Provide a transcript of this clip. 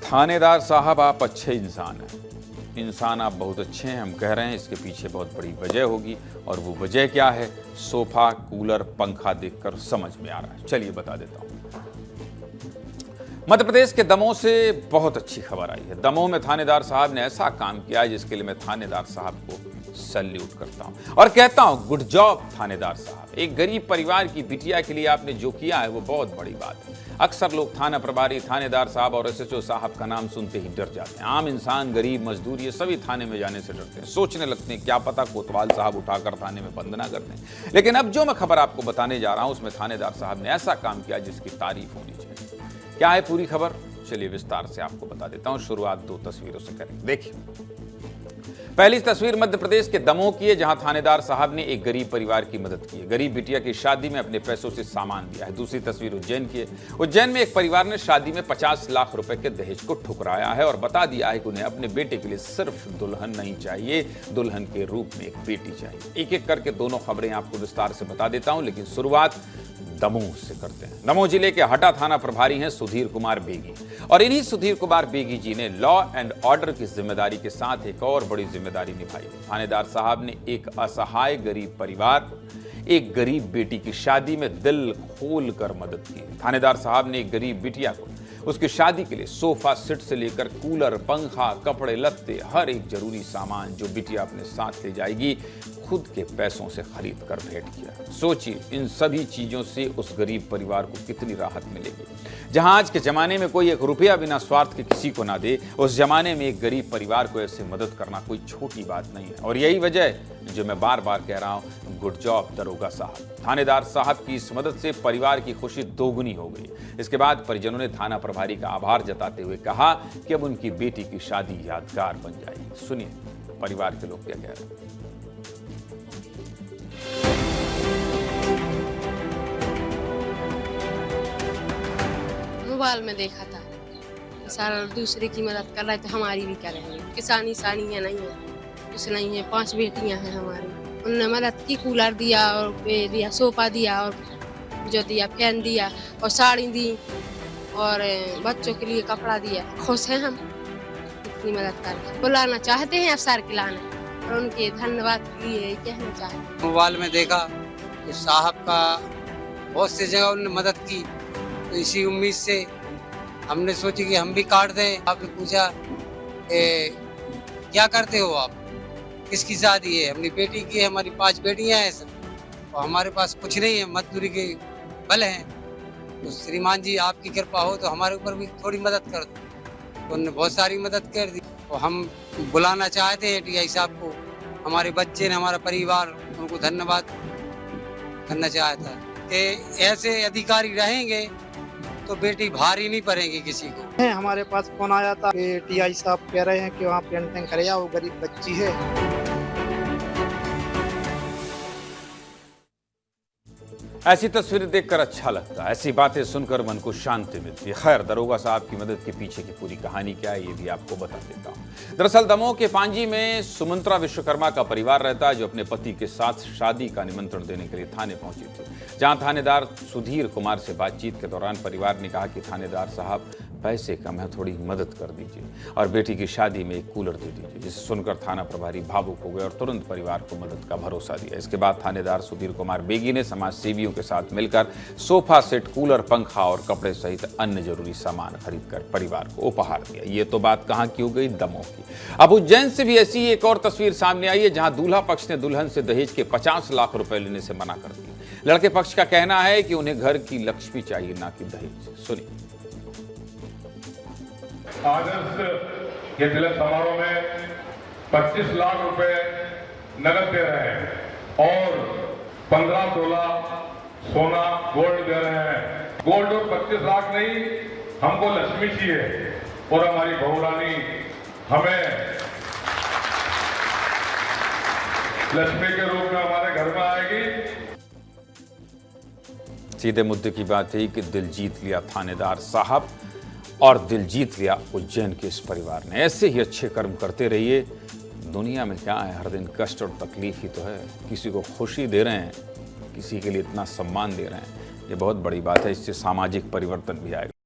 थानेदार साहब, आप अच्छे इंसान हैं। इंसान आप बहुत अच्छे हैं, हम कह रहे हैं। इसके पीछे बहुत बड़ी वजह होगी, और वो वजह क्या है, सोफा, कूलर, पंखा देखकर समझ में आ रहा है। चलिए बता देता हूँ। मध्य प्रदेश के दमोह से बहुत अच्छी खबर आई है। दमोह में थानेदार साहब ने ऐसा काम किया है जिसके लिए मैं थानेदार साहब को सैल्यूट करता हूं और कहता हूं, गुड जॉब थानेदार साहब। एक गरीब परिवार की बिटिया के लिए आपने जो किया है वो बहुत बड़ी बात है। अक्सर लोग थाना प्रभारी, थानेदार साहब और एसएचओ साहब का नाम सुनते ही डर जाते हैं। आम इंसान, गरीब, मजदूर, ये सभी थाने में जाने से डरते हैं। सोचने लगते हैं क्या पता कोतवाल साहब उठाकर थाने में बंद ना कर दें। लेकिन अब जो मैं खबर आपको बताने जा रहा हूं उसमें थानेदार साहब ने ऐसा काम किया जिसकी तारीफ होनी चाहिए। क्या है पूरी खबर, चलिए विस्तार से आपको बता देता हूं। शुरुआत 2 तस्वीरों से करें। देखिए, पहली तस्वीर मध्य प्रदेश के दमोह की है, जहां थानेदार साहब ने एक गरीब परिवार की मदद की है। गरीब बिटिया की शादी में अपने पैसों से सामान दिया है। दूसरी तस्वीर उज्जैन की है। उज्जैन में एक परिवार ने शादी में 50 लाख रुपए के दहेज को ठुकराया है और बता दिया है कि उन्हें अपने बेटे के लिए सिर्फ दुल्हन नहीं चाहिए, दुल्हन के रूप में एक बेटी चाहिए। एक एक करके दोनों खबरें आपको विस्तार से बता देता हूं, लेकिन शुरुआत दमोह से करते हैं। दमोह जिले के हटा थाना प्रभारी हैं सुधीर कुमार बेगी, और इन्हीं सुधीर कुमार बेगी जी ने लॉ एंड ऑर्डर की जिम्मेदारी के साथ एक और बड़ी जिम्मेदारी निभाई है। थानेदार साहब ने एक असहाय गरीब परिवार, एक गरीब बेटी की शादी में दिल खोल कर मदद की। थानेदार साहब ने एक गरीब बिटिया को उसकी शादी के लिए सोफा सेट से लेकर कूलर, पंखा, कपड़े लत्ते, हर एक जरूरी सामान जो बिटिया अपने साथ ले जाएगी, खुद के पैसों से खरीद कर भेंट किया। सोचिए, इन सभी चीजों से उस गरीब परिवार को कितनी राहत मिलेगी। जहां आज के जमाने में कोई 1 रुपया बिना स्वार्थ के किसी को ना दे, उस जमाने में एक गरीब परिवार को ऐसे मदद करना कोई छोटी बात नहीं है। और यही वजह है जो मैं बार बार कह रहा हूं, गुड जॉब दरोगा साहब। थानेदार साहब की इस मदद से परिवार की खुशी दोगुनी हो गई। इसके बाद परिजनों ने थाना प्रभारी का आभार जताते हुए कहा कि अब उनकी बेटी की शादी यादगार बन जाएगी। सुनिए परिवार के लोग क्या कह रहे हैं। मोबाइल में देखा था, सारा दूसरे की मदद कर रहे थे, हमारी भी करेंगे। किसानी सानी है नहीं है, कुछ नहीं है। 5 बेटियां हैं हमारी। उन्होंने मदद की, कूलर दिया और दिया, सोफा दिया और जो दिया, फैन दिया और साड़ी दी और बच्चों के लिए कपड़ा दिया। खुश हैं हम इतनी मदद कर। बुलाना चाहते हैं अफसर के लाने और उनके धन्यवाद के लिए कहना चाहते हैं। मोबाइल में देखा तो साहब का बहुत सी जगह उन्होंने मदद की, तो इसी उम्मीद से हमने सोची कि हम भी काट दें। आपने पूछा क्या करते हो आप, किसकी शादी है? अपनी बेटी की है। हमारी 5 बेटियां हैं सब, और हमारे पास कुछ नहीं है, मजदूरी के बल हैं। तो श्रीमान जी आपकी कृपा हो तो हमारे ऊपर भी थोड़ी मदद कर दो। तो उन्होंने बहुत सारी मदद कर दी। और हम बुलाना चाहते हैं टीआई साहब को, हमारे बच्चे ने, हमारा परिवार, उनको धन्यवाद करना चाहता है कि ऐसे अधिकारी रहेंगे तो बेटी भारी नहीं पड़ेगी किसी को। हमारे पास फोन आया था कि टीआई साहब कह रहे हैं कि वहाँ पेंटिंग करे, वो गरीब बच्ची है। ऐसी तस्वीरें देखकर अच्छा लगता है, ऐसी बातें सुनकर मन को शांति मिलती है। खैर, दरोगा साहब की मदद के पीछे की पूरी कहानी क्या है ये भी आपको बता देता हूं। दरअसल दमोह के पांजी में सुमंत्रा विश्वकर्मा का परिवार रहता है, जो अपने पति के साथ शादी का निमंत्रण देने के लिए थाने पहुंची थी। जहां थानेदार सुधीर कुमार से बातचीत के दौरान परिवार ने कहा कि थानेदार साहब पैसे कम है, थोड़ी मदद कर दीजिए और बेटी की शादी में एक कूलर दे दीजिए। जिसे सुनकर थाना प्रभारी भावुक हो गए और तुरंत परिवार को मदद का भरोसा दिया। इसके बाद थानेदार सुधीर कुमार बेगी ने समाज सेवियों के साथ मिलकर सोफा सेट, कूलर, पंखा और कपड़े सहित अन्य जरूरी सामान खरीदकर परिवार को उपहार दिया। ये तो बात कहां की हो गई, दमोह की। अब उज्जैन से भी ऐसी एक और तस्वीर सामने आई है, जहां दूल्हा पक्ष ने दुल्हन से दहेज के 50 लाख रुपए लेने से मना कर दिया। लड़के पक्ष का कहना है कि उन्हें घर की लक्ष्मी चाहिए, ना कि दहेज। सुनिए। आदर्श के तिलक समारोह में 25 लाख रुपए नगद दे रहे हैं और 15 तोला सोना गोल्ड दे रहे हैं। गोल्ड और 25 लाख नहीं, हमको लक्ष्मी चाहिए और हमारी बहू रानी हमें लक्ष्मी के रूप में हमारे घर में आएगी। सीधे मुद्दे की बात है कि दिल जीत लिया थानेदार साहब और दिल जीत लिया उज्जैन के इस परिवार ने। ऐसे ही अच्छे कर्म करते रहिए। दुनिया में क्या है, हर दिन कष्ट और तकलीफ ही तो है। किसी को खुशी दे रहे हैं, किसी के लिए इतना सम्मान दे रहे हैं, ये बहुत बड़ी बात है। इससे सामाजिक परिवर्तन भी आएगा।